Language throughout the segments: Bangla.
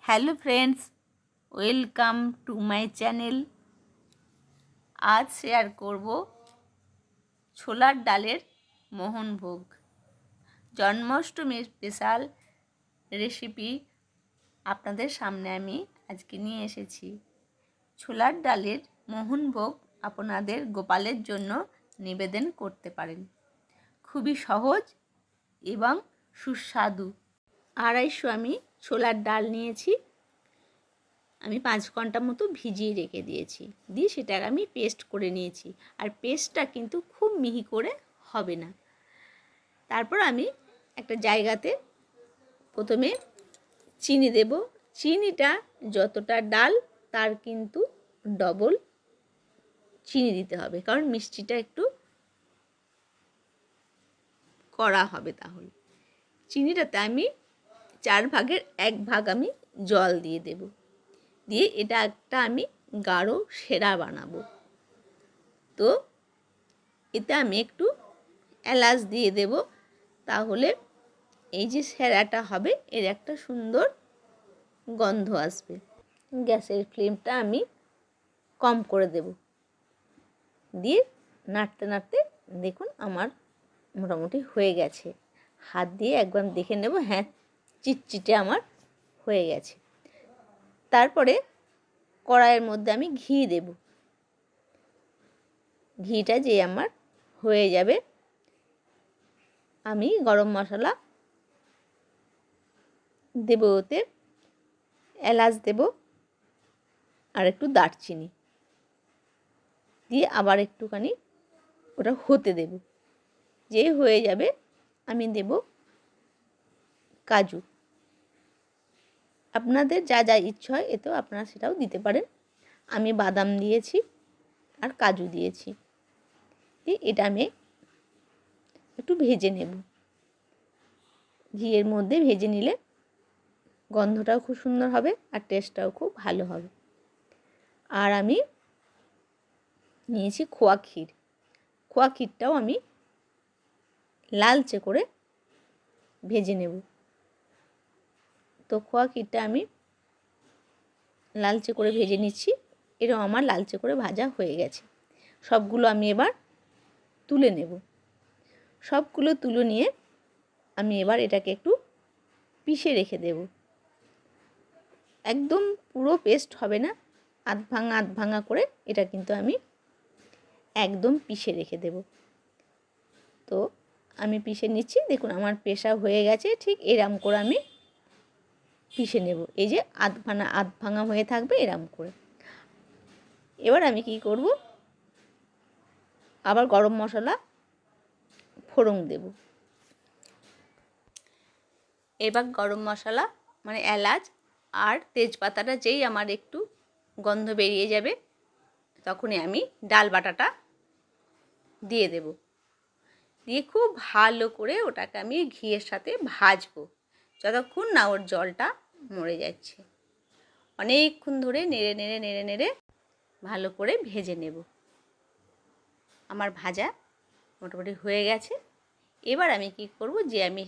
Hello friends, welcome to my channel. আজ শেয়ার করব ছোলার ডালের মোহনভোগ। জন্মাষ্টমীর স্পেশাল রেসিপি আপনাদের সামনে আমি আজকে নিয়ে এসেছি। ছোলার ডালের মোহনভোগ আপনাদের গোপালের জন্য নিবেদন করতে পারেন। খুবই সহজ এবং সুস্বাদু। 250 আমি ছোলার ডাল নিয়েছি। আমি 5 ঘন্টা মতো ভিজিয়ে রেখে দিয়েছি, দিয়ে সেটাকে আমি পেস্ট করে নিয়েছি। আর পেস্টটা কিন্তু খুব মিহি করে হবে না। তারপর আমি একটা জায়গাতে প্রথমে চিনি দেব। চিনিটা যতটা ডাল তার কিন্তু ডবল চিনি দিতে হবে, কারণ মিষ্টিটা একটু কড়া হবে। তাহলে চিনিটাতে আমি 4 ভাগের 1 ভাগ আমি জল দিয়ে দেব। দিয়ে এটা একটা আমি গাঢ় সেরা বানাবো। তো এতে আমি একটু এলাচ দিয়ে দেব, তাহলে এই যে সেরাটা হবে এর একটা সুন্দর গন্ধ আসবে। গ্যাসের ফ্লেমটা আমি কম করে দেব। দিয়ে নাড়তে নাড়তে দেখুন আমার মোটামুটি হয়ে গেছে। হাত দিয়ে একবার দেখে নেব, হ্যাঁ চিটচিটে আমার হয়ে গেছে। তারপরে কড়াইয়ের মধ্যে আমি ঘি দেব। ঘিটা যে আমার হয়ে যাবে, আমি গরম মশলা দেব, ওতে এলাচ দেব আর একটু দারচিনি দিয়ে আবার একটুখানি ওটা হতে দেব। যে হয়ে যাবে আমি দেব কাজু। আপনাদের যা যা ইচ্ছা হয় এতেও আপনারা সেটাও দিতে পারেন। আমি বাদাম দিয়েছি আর কাজু দিয়েছি। দিয়ে এটা আমি একটু ভেজে নেব। ঘিয়ের মধ্যে ভেজে নিলে গন্ধটাও খুব সুন্দর হবে আর টেস্টটাও খুব ভালো হবে। আর আমি নিয়েছি খোয়া ক্ষীর। খোয়া ক্ষীরটাও আমি লালচে করে ভেজে নেব। তো খোয়া ক্ষীরটা আমি লালচে করে ভেজে নিচ্ছি। এরকম আমার লালচে করে ভাজা হয়ে গেছে। সবগুলো আমি এবার তুলে নেব। সবগুলো তুলে নিয়ে আমি এবার এটাকে একটু পিষে রেখে দেব। একদম পুরো পেস্ট হবে না, আধ ভাঙা করে এটা কিন্তু আমি একদম পিষে রেখে দেব। তো আমি পিষে নিচ্ছি। দেখুন আমার পেশা হয়ে গেছে। ঠিক এরম করে আমি পিষে নেব। এই যে আধ ভাঙা হয়ে থাকবে এরম করে। এবার আমি কি করব, আবার গরম মশলা ফোড়ন দেব। এবার গরম মশলা মানে এলাচ আর তেজপাতাটা যেই আমার একটু গন্ধ বেরিয়ে যাবে, তখনই আমি ডাল বাটাটা দিয়ে দেব। দিয়ে খুব ভালো করে ওটাকে আমি ঘিয়ের সাথে ভাজবো, যতক্ষণ না ওর জলটা মরে যাচ্ছে। অনেকক্ষণ ধরে নেড়ে নেড়ে নেড়ে নেড়ে ভালো করে ভেজে নেব। আমার ভাজা মোটামুটি হয়ে গেছে। এবার আমি কি করব, যে আমি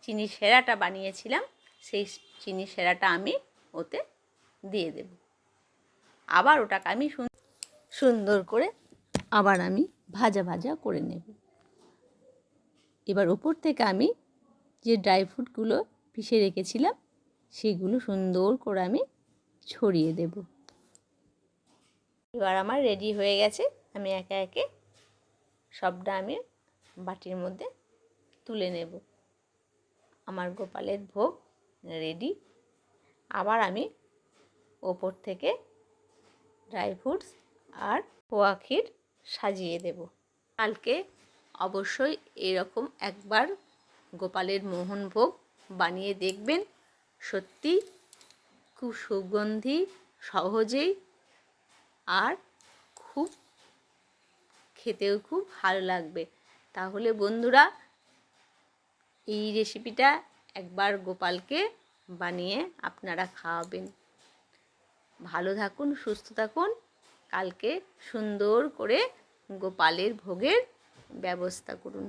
চিনি সেরাটা বানিয়েছিলাম সেই চিনি সেরাটা আমি ওতে দিয়ে দেব। আবার ওটাকে আমি সুন্দর করে আবার আমি ভাজা ভাজা করে নেব। এবার ওপর থেকে আমি যে ড্রাই ফ্রুটগুলো পিষে রেখেছিলাম সেগুলো সুন্দর করে আমি ছড়িয়ে দেব। এবার আমার রেডি হয়ে গেছে। আমি একে একে সবটা আমি বাটির মধ্যে তুলে নেব। আমার গোপালের ভোগ রেডি। আবার আমি ওপর থেকে ড্রাই ফ্রুটস আর খোয়া ক্ষীর সাজিয়ে দেব। কালকে অবশ্যই এরকম একবার গোপালের মোহনভোগ বানিয়ে দেখবেন। সত্যি খুব সুগন্ধি, সহজেই আর খুব খেতেও খুব ভালো লাগবে। তাহলে বন্ধুরা, এই রেসিপিটা একবার গোপালকে বানিয়ে আপনারা খাওয়াবেন। ভালো থাকুন, সুস্থ থাকুন। কালকে সুন্দর করে গোপালের ভোগের ব্যবস্থা করুন।